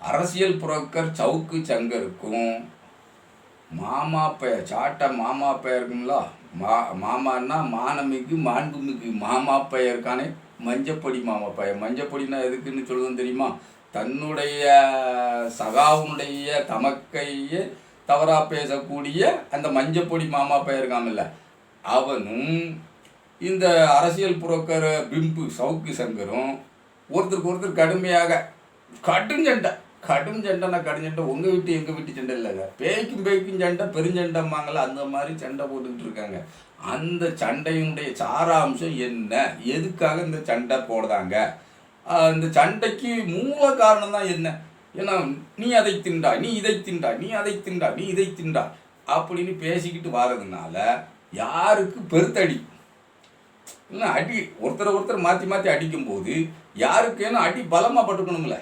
அரசியல் புரோக்கர் சவுக்கு சங்கருக்கும் மாமா பெயர் சாட்ட மாமா பெயருக்குங்களா மாமான்னா மானமிகு மாண்புமிகு மாமா பெயருக்கானே மஞ்சப்பொடி மாமா பெயர். மஞ்சப்பொடினா எதுக்குன்னு சொல்லுதுன்னு தெரியுமா? தன்னுடைய சகாவுடைய தமக்கையே தவறாக பேசக்கூடிய அந்த மஞ்சப்பொடி மாமா பெயருக்காமில்ல, அவனும் இந்த அரசியல் புரோக்கர் பிம்பு சவுக்கு சங்கரும் ஒருத்தருக்கு ஒருத்தர் கடுமையாக கடும் சண்டைனா கடும் சண்டை. உங்கள் வீட்டு எங்கள் வீட்டு சண்டை இல்லைங்க, பேய்க்கும் சண்டை பெருஞ்சண்டைம்பாங்கள, அந்த மாதிரி சண்டை போட்டுக்கிட்டு இருக்காங்க. அந்த சண்டையினுடைய சாராம்சம் என்ன, எதுக்காக இந்த சண்டை போடுறாங்க, இந்த சண்டைக்கு மூல காரணம் தான் என்ன? ஏன்னா நீ அதை திண்டா, நீ இதை திண்டா, நீ அதை திண்டா, நீ இதை திண்டா அப்படின்னு பேசிக்கிட்டு வர்றதுனால யாருக்கு பெருத்தடி இல்லை, அடி ஒருத்தர் மாற்றி மாற்றி அடிக்கும்போது யாருக்கேன்னு அடி பலமாக பட்டுக்கணும்ல.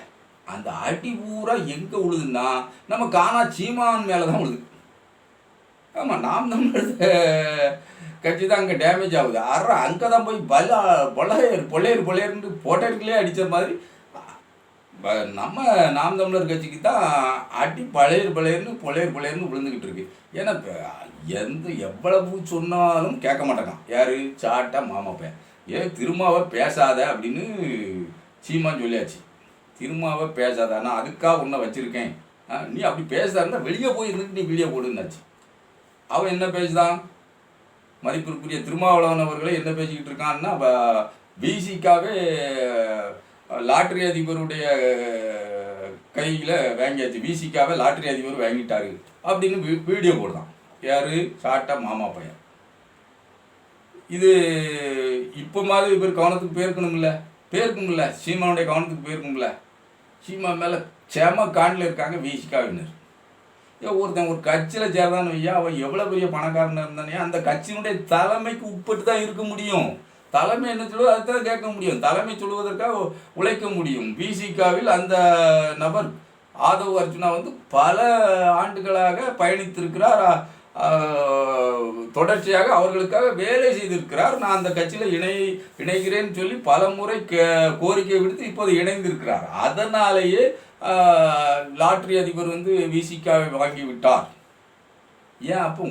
அந்த அடி பூரா எங்கே உழுதுன்னா நம்ம காணா சீமான் மேலே தான் உழுது. ஆமாம், நாம் நம்மளோட கட்சி தான் அங்கே டேமேஜ் ஆகுது. அங்கே தான் போய் பொள்ளையர்னு போட்டர்களே அடித்த மாதிரி நம்ம நாம் தமிழர் கட்சிக்கு தான் அடி பொள்ளையர்னு விழுந்துக்கிட்டு இருக்கு. ஏன்னா எவ்வளவு சொன்னாலும் கேட்க மாட்டேங்கான். யார்? சாட்டா மாமா பையன். திருமாவை பேசாத அப்படின்னு சீமான் சொல்லியாச்சு. திருமாவை பேசாத, நான் அதுக்காக உன்னை வச்சுருக்கேன், நீ அப்படி பேசுதா இருந்தால் வெளியே போய் இருந்துட்டு நீ வீடியோ போடுன்னாச்சு. அவன் என்ன பேசுதான்? மதிப்பிற்குரிய திருமாவளவன் அவர்களே என்ன பேசிக்கிட்டு இருக்கான்னா, பிசிக்காவே லாட்ரி அதிபருடைய கையில் வாங்கியாச்சு, பிசிக்காவே லாட்ரி அதிபர் வாங்கிட்டாரு அப்படின்னு வீடியோ போடுதான். யார்? சாட்டா மாமா பையன். இது இப்போ மாதிரி இவர் கவனத்துக்கு போயிருக்கும்ல, சீமானுடைய கவனத்துக்கு போயிருக்கும்ல. சீமா மேலே செம காண்டில் இருக்காங்க விசிகாவினர். ஒருத்தன் ஒரு கட்சியில் சேரதான்னு வையா, அவன் எவ்வளோ பெரிய பணக்காரனாக இருந்தானே அந்த கட்சியினுடைய தலைமைக்கு உட்பட்டு தான் இருக்க முடியும். தலைமை என்ன சொல்லுவது அதுதான் கேட்க முடியும், தலைமை சொல்லுவதற்காக உழைக்க முடியும். விசிகாவில் அந்த நபர் ஆதவ் அர்ஜுனா பல ஆண்டுகளாக பயணித்திருக்கிறார், தொடர்ச்சியாக அவர்களுக்காக வேலை செய்திருக்கிறார். நான் அந்த கட்சியில் இணைகிறேன்னு சொல்லி பல முறை கோரிக்கை விடுத்து இப்போது இணைந்திருக்கிறார். அதனாலேயே லாட்ரி அதிபர் விசிகாவை வாங்கி விட்டார். ஏன் அப்போ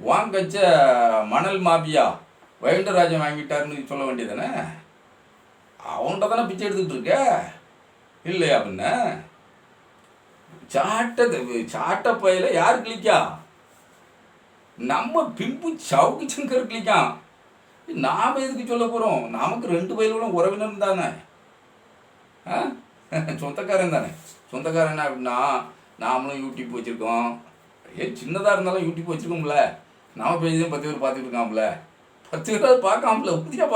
வாங்கச்ச மணல் மாபியா வைண்டராஜன் வாங்கிட்டாருன்னு சொல்ல வேண்டியதானே? அவன்கிட்ட தானே பிச்சை எடுத்துக்கிட்டு இருக்க இல்லையா? அப்படின்னா சாட்ட பயில யார் கிளிக்கா? நம்ம பிம்பு சவுக்கு சங்கர் கிளிக்கான். நாம் எதுக்கு சொல்ல போகிறோம்? நமக்கு 2 பயிலும் உறவினர் தானே, சொந்தக்காரன் தானே. சொந்தக்காரன் அப்படின்னா நாமளும் யூடியூப் வச்சுருக்கோம். சின்னதாக இருந்தாலும் யூடியூப் வச்சுருக்கோம்ல. நாம் பேசுதான் 10 பேர் பார்த்துட்டு இருக்காம்ல, 10 பேர் பார்க்காமல உறுதியாக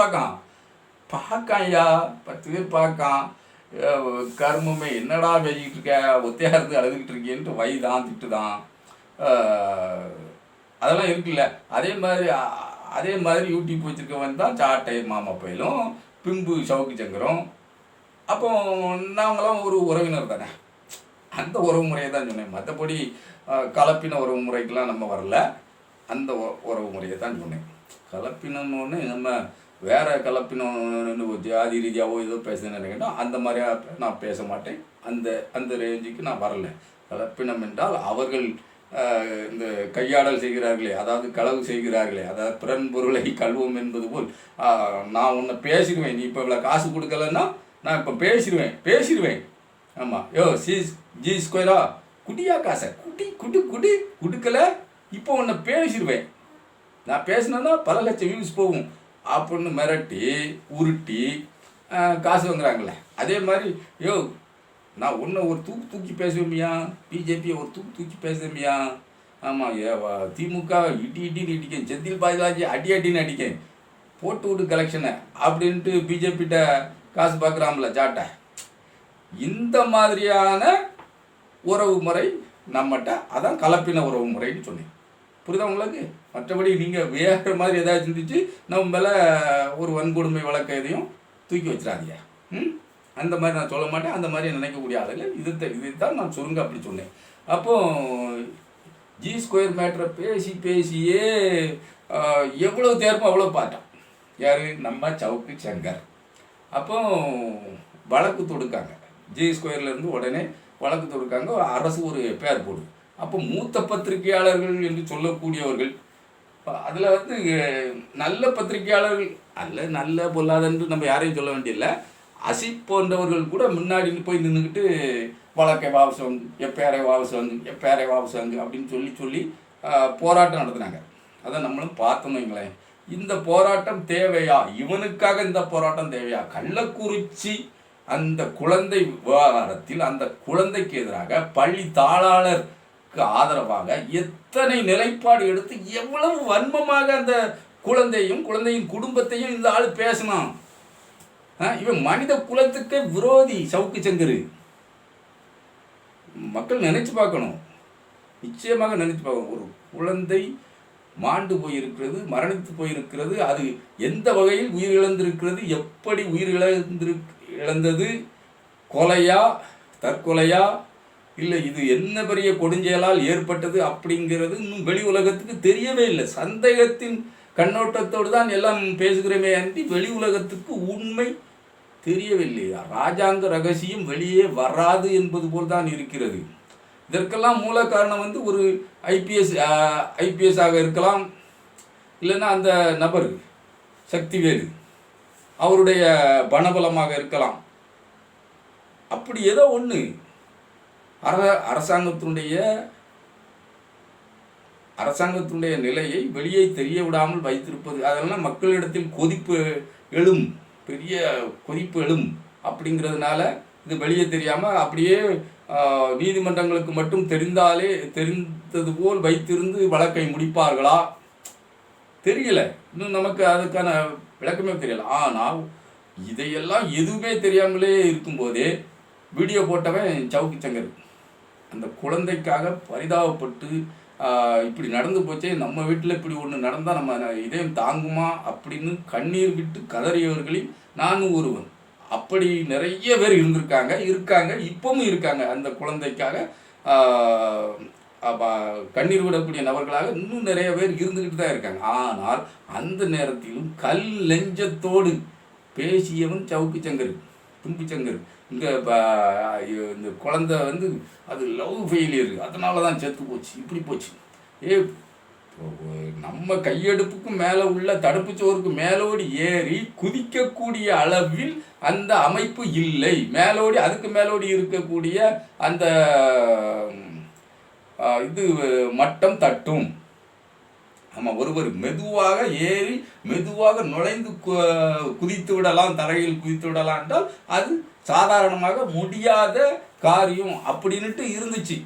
பார்க்கான்யா 10 பேர் பார்க்கான். கர்மமே என்னடா பேசிக்கிட்டு இருக்க, ஒத்தையாக இருந்து அழுதுகிட்டு இருக்கேன்ட்டு வயதான் திட்டுதான், அதெல்லாம் இருக்குல்ல. அதே மாதிரி யூடியூப் வச்சுருக்கவன் தான் சாட்டை மாமா பையலும் பிம்பு சவுக்கு சங்கரும். அப்போ நாங்களாம் ஒரு உறவினர் தானே, அந்த உறவு முறையை தான் சொன்னேன். மற்றபடி கலப்பின உறவு முறைக்கெலாம் நம்ம வரல, அந்த உறவு முறையை தான் சொன்னேன். கலப்பினன்னு நம்ம வேறு கலப்பினன்னு ஜாதி ரீதியாகவோ ஏதோ பேசுன்னு நினைக்கிட்டோம், அந்த மாதிரியாக நான் பேச மாட்டேன். அந்த ரேஞ்சுக்கு நான் வரல. கலப்பினம் என்றால் அவர்கள் இந்த கையாடல் செய்கிறார்களே, அதாவது களவு செய்கிறார்களே, அதாவது பிறன் பொருளை கல்வம் என்பது போல் நான் உன்னை பேசிடுவேன், நீ இப்போ இவ்வளோ காசு கொடுக்கலன்னா நான் இப்போ பேசிடுவேன். ஆமாம், ஜி ஸ்கொயரா குடியா காசை கொடுக்கல, இப்போ உன்னை பேசிடுவேன், நான் பேசினேன்னா பல லட்சம் வியூஸ் போகும் அப்படின்னு மிரட்டி உருட்டி காசு வாங்குறாங்களே. அதே மாதிரி நான் ஒன்று ஒரு தூக்கி பேசுவேமியா, பிஜேபியை ஒரு தூக்கி பேசுவேமியா. ஆமாம், திமுக இடின்னு இடிக்கேன், செந்தில் பாஜாஜி அடின்னு அடிக்கேன், போட்டு விட்டு கலெக்ஷனை அப்படின்ட்டு பிஜேபிகிட்ட காசு பார்க்குறாங்கள சாட்டை. இந்த மாதிரியான உறவு முறை நம்மகிட்ட, அதான் கலப்பின உறவு முறைன்னு சொன்னேன். புரியுதா உங்களுக்கு? மற்றபடி நீங்கள் வேறு மாதிரி ஏதாவது சிந்திச்சு நம்ம மேலே ஒரு வன்கொடுமை வழக்கு எதையும் தூக்கி வச்சிடாதீங்க. அந்த மாதிரி நான் சொல்ல மாட்டேன், அந்த மாதிரி நினைக்கக்கூடிய ஆளுங்க இதுதான் நான் சுருங்க அப்படி சொன்னேன். அப்போது ஜி ஸ்கொயர் மேட்டரை பேசியே எவ்வளோ தேர்மோ அவ்வளோ பார்த்தான். யார்? நம்ம சவுக்கு சங்கர். அப்போ வழக்கு தொடுக்காங்க. G2 உடனே வழக்கு தொடுக்காங்க. அரசு ஒரு எஃப்ஐஆர் போடுது. அப்போ மூத்த பத்திரிகையாளர்கள் என்று சொல்லக்கூடியவர்கள், அதில் வந்து நல்ல பத்திரிகையாளர்கள் அல்ல, நல்ல பொல்லாதன்று நம்ம யாரையும் சொல்ல வேண்டியதில்லை, அசிப் போன்றவர்கள் கூட முன்னாடி போய் நின்றுக்கிட்டு வழக்கை வாபஸ் வாங்கு, எஃப்ஐஆரை வாபஸ் வாங்கு, எஃப்ஐஆரை வாபஸ் வாங்கு அப்படின்னு சொல்லி போராட்டம் நடத்துனாங்க. அதை நம்மளும் பார்த்தோம் வைங்களேன். இந்த போராட்டம் தேவையா? இவனுக்காக இந்த போராட்டம் தேவையா? கள்ளக்குறிச்சி அந்த குழந்தை விவகாரத்தில் அந்த குழந்தைக்கு எதிராக பள்ளி தாளாளருக்கு ஆதரவாக எத்தனை நிலைப்பாடு எடுத்து எவ்வளவு வன்மமாக அந்த குழந்தையின் குடும்பத்தையும் இந்த ஆள் பேசணும். இவன் மனித குலத்துக்கே விரோதி சவுக்கு சங்கர். மக்கள் நினைச்சு பார்க்கணும், நிச்சயமாக நினைச்சு பார்க்கணும். ஒரு குழந்தை மாண்டு போயிருக்கிறது, மரணித்து போயிருக்கிறது, அது எந்த வகையில் உயிரிழந்திருக்கிறது, எப்படி இழந்தது, கொலையா தற்கொலையா இல்லை இது என்ன பெரிய கொடுஞ்செயலால் ஏற்பட்டது அப்படிங்கிறது இன்னும் வெளி உலகத்துக்கு தெரியவே இல்லை. சந்தேகத்தின் கண்ணோட்டத்தோடு தான் எல்லாம் பேசுகிறோமே அன்றி வெளி உலகத்துக்கு உண்மை தெரியவில்லையா? ராஜாங்க ரகசியம் வெளியே வராது என்பது போல் தான் இருக்கிறது. இதற்கெல்லாம் மூல காரணம் வந்து ஒரு ஐபிஎஸ் இருக்கலாம், இல்லைன்னா அந்த நபர் சக்திவேலு அவருடைய பணபலமாக இருக்கலாம். அப்படி ஏதோ ஒன்று அரசாங்கத்தினுடைய நிலையை வெளியே தெரிய விடாமல் வைத்திருப்பது, அதெல்லாம் மக்களிடத்தில் பெரிய கொதிப்பு எழும் அப்படிங்கிறதுனால இது வெளியே தெரியாமல் அப்படியே நீதிமன்றங்களுக்கு மட்டும் தெரிந்தது போல் வைத்திருந்து வழக்கை முடிப்பார்களா தெரியல. இன்னும் நமக்கு அதுக்கான விளக்கமே தெரியல. ஆனால் இதையெல்லாம் எதுவுமே தெரியாமலே இருக்கும்போதே வீடியோ போட்டவன் சவுக்கு சங்கர் அந்த குழந்தைக்காக பரிதாபப்பட்டு இப்படி நடந்து போச்சே, நம்ம வீட்டில் இப்படி ஒன்று நடந்தால் நம்ம இதயம் தாங்குமா அப்படின்னு கண்ணீர் விட்டு கதறியவர்களில் நானும் ஒருவன். அப்படி நிறைய பேர் இருக்காங்க, இப்பவும் இருக்காங்க. அந்த குழந்தைக்காக கண்ணீர் விடக்கூடிய நபர்களாக இன்னும் நிறைய பேர் இருந்துக்கிட்டு தான் இருக்காங்க. ஆனால் அந்த நேரத்திலும் கல் லெஞ்சத்தோடு பேசியவன் சவுக்கு சங்கர், தும்பி சங்கர். இங்கே இந்த குழந்தை வந்து அது லவ் ஃபெயிலியர், அதனால தான் செத்து போச்சு, இப்படி போச்சு. நம்ம கையெடுப்புக்கும் மேலே உள்ள தடுப்பு சோறுக்கு மேலோடி ஏறி குதிக்கக்கூடிய அளவில் அந்த அமைப்பு இல்லை. அதுக்கு மேலோடி இருக்கக்கூடிய அந்த இது மட்டம் தட்டும். ஆமாம், ஒருவர் மெதுவாக ஏறி மெதுவாக நுழைந்து குதித்து விடலாம், தரையில் குதித்து விடலாம் என்றால் அது சாதாரணமாக முடியாத காரியம் அப்படின்ட்டு இருந்துச்சு.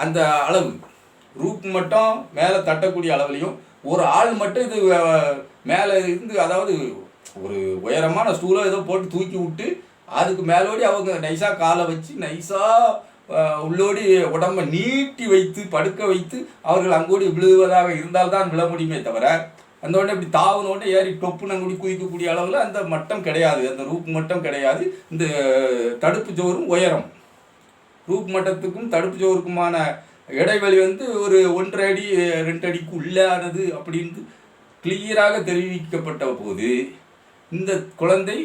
அந்த அளவு ரூப் மட்டும் மேலே தட்டக்கூடிய அளவுலையும் ஒரு ஆள் மட்டும் இது மேலே இருந்து, அதாவது ஒரு உயரமான ஸ்டூலோ ஏதோ போட்டு தூக்கி விட்டு அதுக்கு மேலோடி அவங்க நைஸாக காலை வச்சு நைஸாக உள்ளோடி உடம்பை நீட்டி வைத்து படுக்க வைத்து அவர்கள் அங்கோடி விழுவதாக இருந்தால்தான் விழ முடியுமே தவிர அந்த உடனே இப்படி தாவுனோடனே ஏறி டொப்புன்னு அங்கோடி குதிக்கக்கூடிய அளவில் அந்த மட்டம் கிடையாது, அந்த ரூப் மட்டம் கிடையாது. இந்த தடுப்பு ஜோரும் உயரம், ரூப் மட்டத்துக்கும் தடுப்பு ஜோருக்குமான இடைவெளி வந்து ஒரு 1.5 அடி 2 அடிக்கு உள்ளானது அப்படின்னு கிளியராக தெரிவிக்கப்பட்ட போது இந்த குழந்தை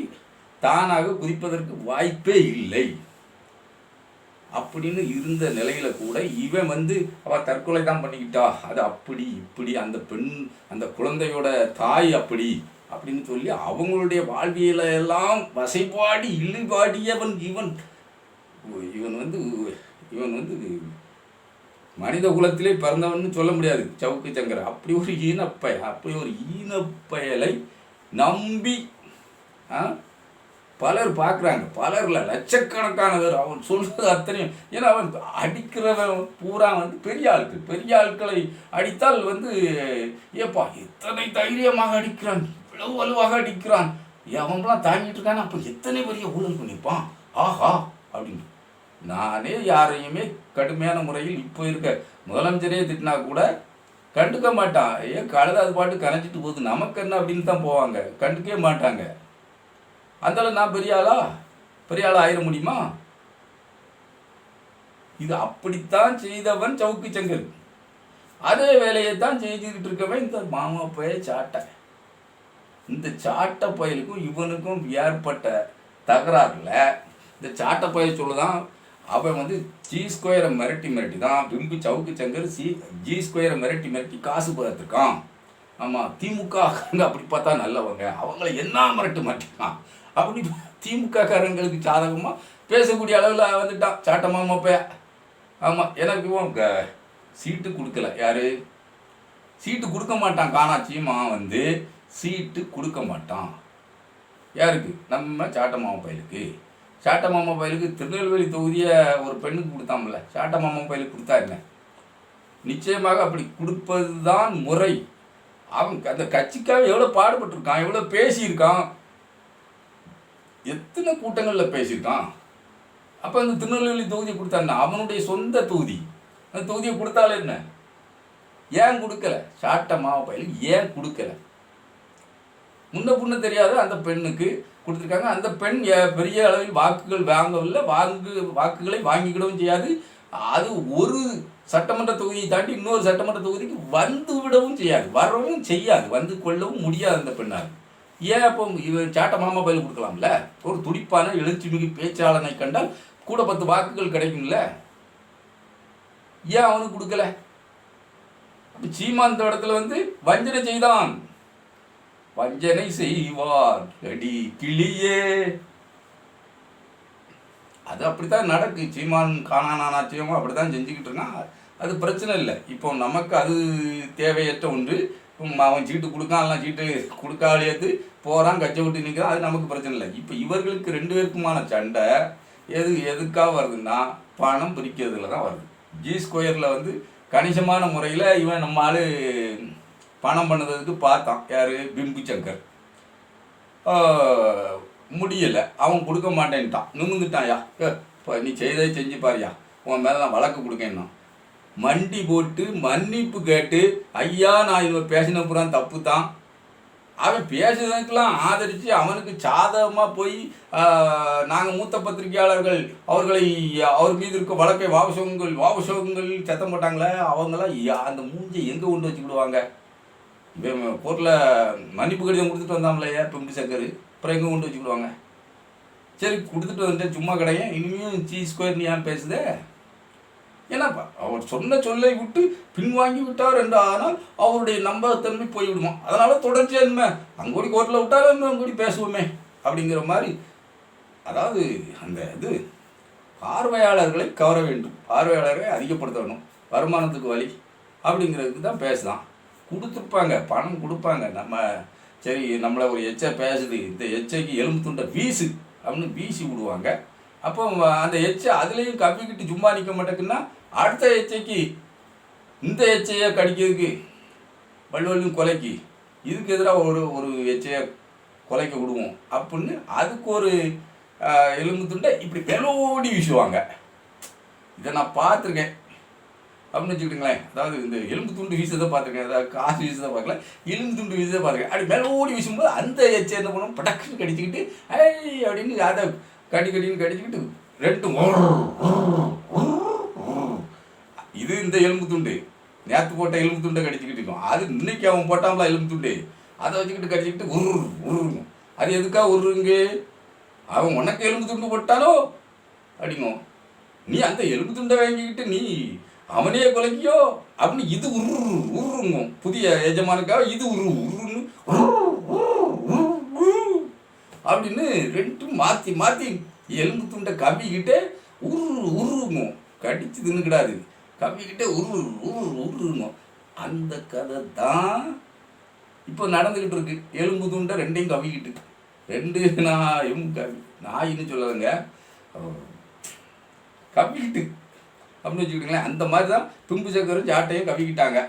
தானாக குதிப்பதற்கு வாய்ப்பே இல்லை அப்படின்னு இருந்த நிலையில கூட இவன் வந்து அவள் தற்கொலை தான் பண்ணிக்கிட்டா, அது அப்படி இப்படி, அந்த பெண் அந்த குழந்தையோட தாய் அப்படி அப்படின்னு சொல்லி அவங்களுடைய வாழ்வியலை எல்லாம் வசைபாடி இழிபாடியவன் இவன் வந்து மனித குலத்திலே பிறந்தவன் சொல்ல முடியாது சவுக்கு சங்கர். அப்படி ஒரு ஈனப்பயலை நம்பி பலர் பார்க்குறாங்க, பலர்ல லட்சக்கணக்கானவர். அவன் சொல்றது அத்தனையும், ஏன்னா அவன் அடிக்கிறவன் பூரா வந்து பெரிய ஆட்களை அடித்தால் வந்து ஏப்பா எத்தனை தைரியமாக அடிக்கிறான், இவ்வளவு வலுவாக அடிக்கிறான், அவன்லாம் தாங்கிட்டு இருக்கான், அப்போ எத்தனை பெரிய ஊழல் பண்ணிப்பான் ஆஹா அப்படின்னு. நானே யாரையுமே கடுமையான முறையில் இப்போ இருக்க முதலமைச்சரே திட்டினா கூட கண்டுக்க மாட்டான். கழுத அது பாட்டு கரைஞ்சிட்டு போகுது, நமக்கு என்ன அப்படின்னு தான் போவாங்க, கண்டுக்கவே மாட்டாங்க. அதனால நான் பெரிய ஆளா ஆயிட முடியுமா? இது அப்படித்தான் செய்தவன் சவுக்கு சங்கர். அதே வேலையை தான் செய்துக்கிட்டு இருக்கவன் இந்த மாமா பய சாட்டை. இந்த சாட்டை பயலுக்கும் இவனுக்கும் ஏற்பட்ட தகராறுல இந்த சாட்டை பைய சொல்லுதான் அவன் வந்து ஜி ஸ்கொயரை மிரட்டி மிரட்டி தான் பிம்பு சவுக்கு சங்கர் ஜி ஸ்கொயரை மிரட்டி மிரட்டி காசு பார்த்துருக்கான். ஆமாம், திமுக அப்படி பார்த்தா நல்லவங்க, அவங்கள என்ன மிரட்டு மாட்டேங்கான் அப்படி திமுக காரங்களுக்கு சாதகமாக பேசக்கூடிய அளவில் வந்துட்டான் சாட்ட மாமா பைய. ஆமாம், எனக்கு சீட்டு கொடுக்கல. யார் சீட்டு கொடுக்க மாட்டான்? காணாச்சியுமா வந்து சீட்டு கொடுக்க மாட்டான். யாருக்கு? நம்ம சாட்ட மாமா பையலுக்கு. சாட்ட மாமா பையலுக்கு திருநெல்வேலி தொகுதியை ஒரு பெண்ணுக்கு கொடுத்தாமல, சாட்ட மாமா பையலுக்கு கொடுத்தா என்ன? நிச்சயமாக அப்படி கொடுப்பது தான் முறை. அவன் அந்த கட்சிக்காக எவ்வளோ பாடுபட்டிருக்கான், எவ்வளோ பேசியிருக்கான், எத்தனை கூட்டங்களில் பேசியிருக்கான். அப்போ அந்த திருநெல்வேலி தொகுதியை கொடுத்தான்னா அவனுடைய சொந்த தொகுதி, அந்த தொகுதியை கொடுத்தாலே என்ன? ஏன் கொடுக்கல? சாட்ட மாமா பையலுக்கு ஏன் கொடுக்கல? முன்ன புண்ணு தெரியாத அந்த பெண்ணுக்கு கொடுத்துருக்காங்க. அந்த பெண் பெரிய அளவில் வாக்குகள் வாங்கவில்லை, வாக்குகளை வாங்கிக்கிடவும் செய்யாது. அது ஒரு சட்டமன்ற தொகுதியை தாண்டி இன்னொரு சட்டமன்ற தொகுதிக்கு வந்து விடவும் செய்யாது, வரவும் செய்யாது, வந்து கொள்ளவும் முடியாது அந்த பெண்ணால். ஏன் அப்போ இவன் சாட்ட மாமா பையல் கொடுக்கலாம்ல? ஒரு துடிப்பான எழுச்சிமிகு பேச்சாளனை கண்டால் கூட 10 வாக்குகள் கிடைக்கும்ல, ஏன் அவனுக்கு கொடுக்கல? அப்போ சீமான் இந்த இடத்துல வந்து வஞ்சனை செய்தான். வஞ்சனை செய்வார் அடி கிளியே, அது அப்படித்தான் நடக்கு. சீமான் காணானாச்சியமோ அப்படித்தான் செஞ்சுக்கிட்டு இருக்கான். அது பிரச்சனை இல்லை. இப்போ நமக்கு அது தேவையற்ற ஒன்று. அவன் சீட்டு கொடுக்கான்லாம், சீட்டு கொடுக்காலேது போகிறான், கட்சி விட்டு நிற்கிறான், அது நமக்கு பிரச்சனை இல்லை. இப்போ இவர்களுக்கு 2 பேருக்குமான சண்டை எதுக்காக வருதுன்னா பணம் பிரிக்கிறதுல தான் வருது. ஜி ஸ்கொயரில் வந்து கணிசமான முறையில் இவன் நம்ம ஆள் பணம் பண்ணதுக்கு பார்த்தான். யார்? பிம்பு சங்கர். முடியலை, அவன் கொடுக்க மாட்டேன்ட்டான், நிமிந்துட்டான்யா. இப்போ நீ செய்ததை செஞ்சு பாரியா, உன் மேலே நான் வழக்கு கொடுக்கணும். மண்டி போட்டு மன்னிப்பு கேட்டு, ஐயா நான் இவன் பேசின புறான் தப்பு தான், அவன் பேசுறதுக்கெல்லாம் ஆதரித்து அவனுக்கு சாதகமாக போய் நாங்கள் மூத்த பத்திரிகையாளர்கள் அவர் மீது இருக்க வழக்கை வாபசோகங்கள் சத்தம் போட்டாங்களே, அவங்களாம் அந்த மூஞ்சை எங்கே கொண்டு வச்சுக்கிடுவாங்க? இவன் கோர்ட்டில் மன்னிப்பு கடிதம் கொடுத்துட்டு வந்தாங்களே பிம்பு சங்கர், அப்புறம் எங்கே கொண்டு வச்சுக்கிடுவாங்க? சரி, கொடுத்துட்டு வந்துட்டு சும்மா கிடையாது, இனிமேல் ஜி ஸ்கொயர் நீ ஏன் பேசுதே? ஏன்னாப்பா அவர் சொன்ன சொல்லை விட்டு பின்வாங்கி விட்டார் என்று ஆனால் அவருடைய நம்பகத்தன்மை போய்விடுமா. அதனால் தொடர்ச்சியாக என்ன அங்கோடி கோர்ட்டில் விட்டாலும் அங்கோடி பேசுவோமே அப்படிங்கிற மாதிரி. அதாவது அந்த இது பார்வையாளர்களை கவர வேண்டும், பார்வையாளர்களை அதிகப்படுத்தணும், வருமானத்துக்கு வழி அப்படிங்கிறதுக்கு தான் பேசுதான். கொடுத்துருப்பாங்க, பணம் கொடுப்பாங்க. நம்ம சரி நம்மளை ஒரு எச்சை பேசுது, இந்த எச்சைக்கு எலும்பு துண்டை வீசு அப்படின்னு வீசி விடுவாங்க. அப்போ அந்த எச்சை அதுலேயும் கவ்விக்கிட்டு சும்மா நிற்க மாட்டேங்குன்னா அடுத்த எச்சைக்கு இந்த எச்சையை கடிக்கிறதுக்கு வள்ளுவலையும் கொலைக்கு இதுக்கு எதிராக ஒரு எச்சையை கொலைக்க விடுவோம் அப்படின்னு அதுக்கு ஒரு எலும்பு துண்டை இப்படி மெலோடி வீசுவாங்க. இதை நான் பார்த்துருக்கேன் அப்படின்னு வச்சுக்கிட்டுங்களேன். அதாவது இந்த எலும்பு துண்டு வீசதை பார்த்துருக்கேன், அதாவது காசு வீசதை பார்க்கல, எலும்பு துண்டு வீசதை பார்த்துருக்கேன். அப்படி மெலோடி வீசும்போது அந்த எச்சை என்ன பண்ணுவோம், படக்குன்னு கடிச்சிக்கிட்டு ஐ அப்படின்னு அதை கடின்னு கடிச்சிக்கிட்டு ரெண்டும் இது இந்த எலும்பு துண்டு நேற்று போட்ட எலும்பு துண்டை கடிச்சிக்கிட்டு இருக்கும். அது இன்னைக்கு அவன் போட்டாங்களா எலும்பு துண்டு, அதை வச்சுக்கிட்டு கடிச்சிக்கிட்டு உருங்க. அது எதுக்காக உருங்க? அவன் உனக்கு எலும்பு துண்டு போட்டானோ அப்படிங்கும், நீ அந்த எலும்பு துண்டை வாங்கிக்கிட்டு நீ அவனே கொலைக்கியோ அப்படின்னு இது உருங்கும். புதிய எஜமானுக்காக இது உருன்னு அப்படின்னு ரெண்டும் மாற்றி மாற்றி எலும்பு துண்டை கவ்விக்கிட்டே உருங்கும். கடிச்சு தின்னுக்கிடாது, கவ்விக்கிட்டே உருங்கும். அந்த கதை தான் இப்போ நடந்துக்கிட்டு இருக்கு. எலும்பு துண்டை ரெண்டையும் கவ்விக்கிட்டு, ரெண்டு நாயின்னு சொல்லலைங்க, கவ்விக்கிட்டு அப்படின்னு வச்சுக்கிட்டுங்களேன். அந்த மாதிரி தான் பிம்பு சங்கரும் சாட்டையும் கவிக்கிட்டாங்க,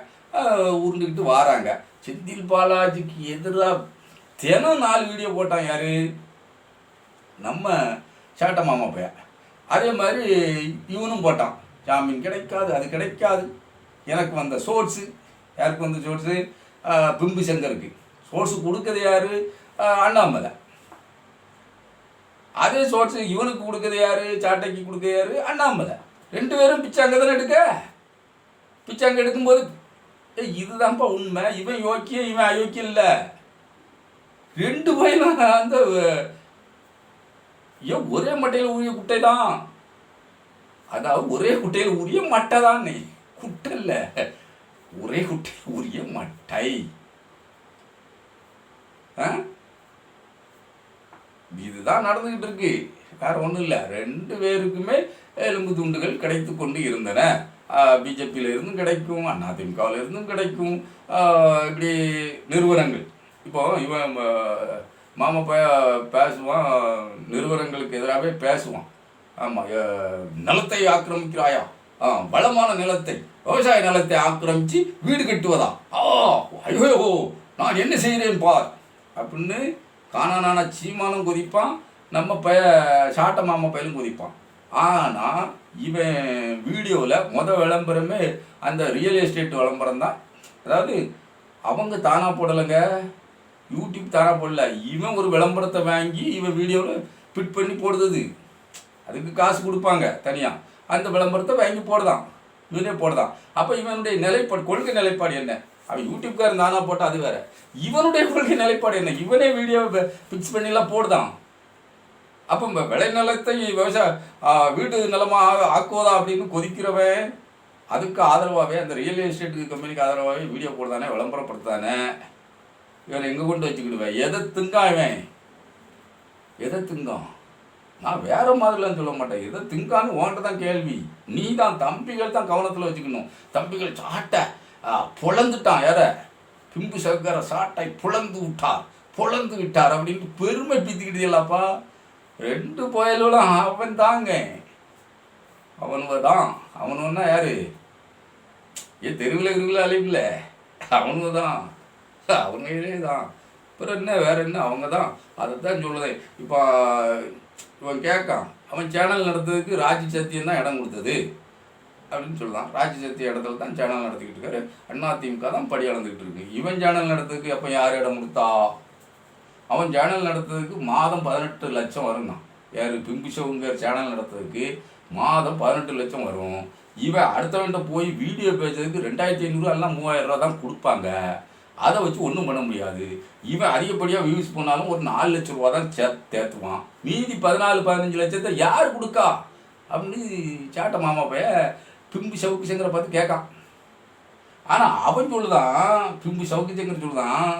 உருண்டுக்கிட்டு வாராங்க. செந்தில் பாலாஜிக்கு எதிராக தினம் 4 வீடியோ போட்டான். யார்? நம்ம சாட்ட மாமா பையன். அதே மாதிரி இவனும் போட்டான், ஜாமீன் கிடைக்காது, அது கிடைக்காது. எனக்கு வந்த சோர்ஸு, யாருக்கு வந்த சோர்ஸு? பிம்பு சங்கருக்கு. சோர்ஸு கொடுக்குறது யார்? அண்ணாமலை. அதே சோர்ஸு இவனுக்கு கொடுக்குறது யார்? சாட்டைக்கு கொடுக்குறது யார்? அண்ணாமலை. 2 பேரும் பிச்சாங்க தானே எடுக்க. பிச்சாங்க எடுக்கும்போது இதுதான்ப்பா உண்மை, இவன் யோக்கியம் இவன் அயோக்கியம் இல்லை. 2 பையனும் அந்த ஏன் ஒரே மட்டையில் ஊறிய குட்டை தான், அதாவது ஒரே குட்டையில் ஊறிய மட்டை தான், குட்டை இல்லை, ஒரே குட்டையில் ஊறிய மட்டை. இதுதான் நடந்துகிட்டு இருக்கு, வேற ஒன்றும் இல்லை. 2 பேருக்குமே எலும்பு துண்டுகள் கிடைத்து கொண்டு இருந்தன. பிஜேபியில இருந்தும் கிடைக்கும், அதிமுகவில் இருந்தும் கிடைக்கும். இப்படி நிறுவனங்கள், இப்போ இவன் மாமா பேசுவான், நிறுவனங்களுக்கு எதிராகவே பேசுவான். ஆமாம், நிலத்தை ஆக்கிரமிக்கிறாயா, வளமான நிலத்தை, விவசாய நிலத்தை ஆக்கிரமித்து வீடு கட்டுவதா, ஐயோ நான் என்ன செய்கிறேன் பார் அப்படின்னு காணான சீமானும் கொதிப்பான், நம்ம சாட்ட மாமா பையலும் கொதிப்பான். ஆனால் இவன் வீடியோவில் விளம்பரமே அந்த ரியல் எஸ்டேட் விளம்பரம் தான். அதாவது அவங்க தானாக போடலைங்க, யூடியூப் தானாக போடல, இவன் ஒரு விளம்பரத்தை வாங்கி இவன் வீடியோவில் ஃபிட் பண்ணி போடுறது. அதுக்கு காசு கொடுப்பாங்க தனியாக, அந்த விளம்பரத்தை வாங்கி போடுதான், இவனே போடுதான். அப்போ இவனுடைய நிலைப்பாடு, கொள்கை நிலைப்பாடு என்ன? அவன் யூடியூப்காரன் தானா போட்டால் அது வேறு. இவனுடைய கொள்கை நிலைப்பாடு என்ன? இவனே வீடியோவை ஃபிக்ஸ் பண்ணிலாம் போடுதான். அப்போ விளை நிலத்தை விவசாய வீடு நிலமாக ஆக்குவதா அப்படின்னு கொதிக்கிறவன், அதுக்கு ஆதரவாகவே அந்த ரியல் எஸ்டேட் கம்பெனிக்கு ஆதரவாகவே வீடியோ போடுதானே, விளம்பரப்படுத்தானே. இவனை எங்கே கொண்டு வச்சுக்கிடுவேன்? எதை திங்காவேன், எதை திங்கான்? நான் வேறு மாதிரிலாம் சொல்ல மாட்டேன், எதை திங்கான்னு ஓன்ட்ட தான் கேள்வி. நீ தான் தம்பிகள் தான் கவனத்தில் வச்சுக்கணும். தம்பிகள் சாட்டை பொழந்துட்டான், யார பிம்பு சகர சாட்டை பொழந்து விட்டார் அப்படின்ட்டு பெருமை பீத்திக்கிட்டீங்களாப்பா. 2 புயலும் அவன் தாங்க, அவனுவ தான். அவனுன்னா யாரு? தெருவில் அழிவில் அவனுவ தான், அவங்களே தான். அப்புறம் என்ன, வேற என்ன, அவங்க தான். அதைத்தான் சொல்லுதேன். இப்போ இவன் கேட்கான், அவன் சேனல் நடத்துறதுக்கு ராஜி சத்தியம் தான் இடம் கொடுத்தது அப்படின்னு சொல்லலாம். ராஜி சத்திய இடத்துல தான் சேனல் நடத்திக்கிட்டு இருக்காரு. அதிமுக தான் படி அளந்துக்கிட்டு இருக்கு. இவன் சேனல் நடத்துறதுக்கு அப்போ யார் இடம் கொடுத்தா? அவன் சேனல் நடத்துறதுக்கு மாதம் 18 லட்சம் வருங்க. யார்? பிம்பிஷவுங்கிற சேனல் நடத்துறதுக்கு மாதம் 18 லட்சம் வரும். இவன் அடுத்தவன்கிட்ட போய் வீடியோ பேசுறதுக்கு 2500 எல்லாம் 3000 ரூபா தான் கொடுப்பாங்க. அதை வச்சு ஒன்றும் பண்ண முடியாது. இவன் அதிகப்படியாக வியூஸ் போனாலும் ஒரு 4 லட்ச ரூபா தான் தேத்துவான். மீதி 14-15 லட்சத்தை யார் கொடுக்கா அப்படின்னு சாட்ட மாமா பைய பிம்பு சவுக்கு சங்கரை பார்த்து கேட்கான். ஆனால் அவன் சொல்லுதான், பிம்பு சவுக்கு சங்கர் சொல்லுதான்,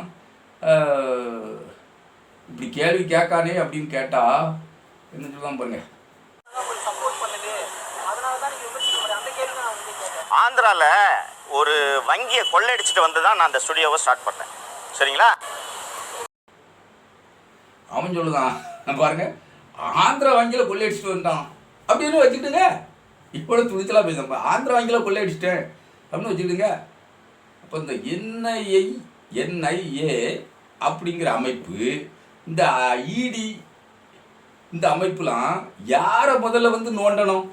இப்படி கேள்வி கேட்கானே அப்படின்னு கேட்டா என்ன சொல்லுதான் பாருங்க. ஆந்திராவில் ஒரு வங்கியை கொள்ளையடிச்சிட்டு வந்து தான் நான் அந்த ஸ்டுடியோவை ஸ்டார்ட் பண்ணேன். சரிங்களா? அவன் சொல்லுதான் பாருங்க, ஆந்திரா வங்கியில் கொள்ளையடிச்சிட்டு வந்துட்டான் அப்படின்னு வச்சுக்கிட்டுங்க. இப்போ துணிச்சலாக பேசுகிறேன், ஆந்திரா வங்கியில் கொள்ளையடிச்சிட்டேன் அப்படின்னு வச்சுக்கிட்டுங்க. அப்போ இந்த NIA அப்படிங்கிற அமைப்பு, இந்த இடி, இந்த அமைப்புலாம் யாரை முதல்ல வந்து நோண்டணும்,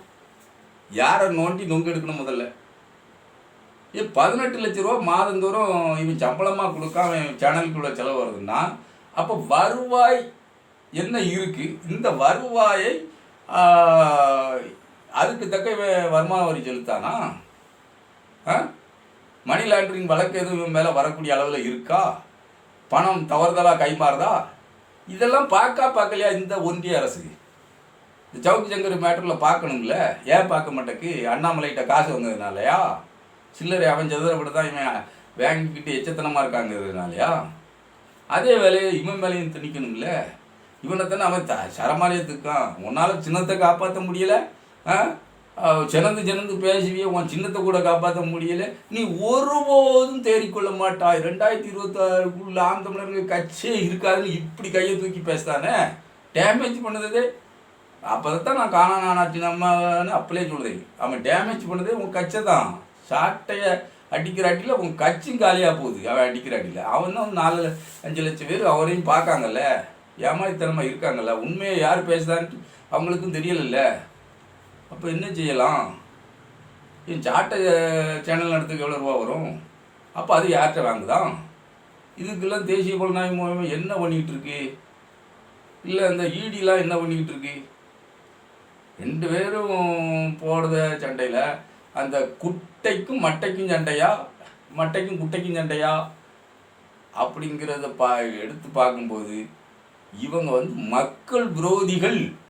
யாரை நோண்டி நொங்கு எடுக்கணும் முதல்ல? 18 லட்ச ரூபா மாதந்தோறும் இவன் சம்பளமாக கொடுக்க அவன் சேனலுக்குள்ள செலவு வருதுன்னா, அப்போ வருவாய் என்ன இருக்குது? இந்த வருவாயை அதுக்கு தக்க வருமான வரி செலுத்தானா? மணி லாண்டரிங் வழக்கு எதுவும் மேலே வரக்கூடிய அளவில் இருக்கா? பணம் தவறுதலாக கைமாறுதா? இதெல்லாம் பார்க்கலையா இந்த ஒன்றிய அரசு? இந்த சவுக்கு சங்கர் மேட்டரில் பார்க்கணும்ல, ஏன் பார்க்க மாட்டேக்கு? அண்ணாமலைகிட்ட காசு வந்ததுனாலயா? சில்லறை அவன் சதுரப்படி தான் இவன் வாங்கிக்கிட்டு எச்சத்தனமாக இருக்காங்கிறதுனாலயா? அதே வேலையை இவன் மேலேயும் திணிக்கணும்ல. இவனைத்தானே அவன் சரமாரியத்துக்கான். உன்னால் சின்னத்தை காப்பாற்ற முடியலை, சினந்து பேசுவியே, உன் சின்னத்தை கூட காப்பாற்ற முடியலை. நீ ஒருபோதும் தேறிக்கொள்ள மாட்டாய். 2026க்குள்ள ஆம் தமிழர்கள் கட்சியே இருக்காதுன்னு இப்படி கையை தூக்கி பேசுதானே, டேமேஜ் பண்ணுதே. அப்போதான் நான் காணானாச்சு நம்மன்னு அப்படியே சொல்லுதேன். அவன் டேமேஜ் பண்ணதே உன் கட்சை தான். சாட்டையை அடிக்கிற அடியில் உன் கட்சியும் காலியாக போகுது. அவன் அடிக்கிற அடியில் அவன் தான் 4-5 லட்சம் பேர் அவரையும் பார்க்காங்கல்ல, ஏமாதித்தனமாக இருக்காங்கல்ல. உண்மையை யார் பேசுதான்ட்டு அவங்களுக்கும் தெரியலைல்ல. அப்போ என்ன செய்யலாம்? என் சாட்டை சேனல் நடத்துக்கு எவ்வளோ ரூபா வரும்? அப்போ அது யார்கிட்ட வாங்குதான்? இதுக்கெல்லாம் தேசிய புலனாய்வு மூலமாக என்ன பண்ணிக்கிட்டு இருக்கு? இல்லை இந்த ஈடிலாம் என்ன பண்ணிக்கிட்டு இருக்கு? 2 பேரும் போடுற சண்டையில் அந்த குட்டைக்கும் மட்டைக்கும் சண்டையா, மட்டைக்கும் குட்டைக்கும் சண்டையா அப்படிங்கிறத எடுத்து பார்க்கும்போது இவங்க வந்து மக்கள் விரோதிகள்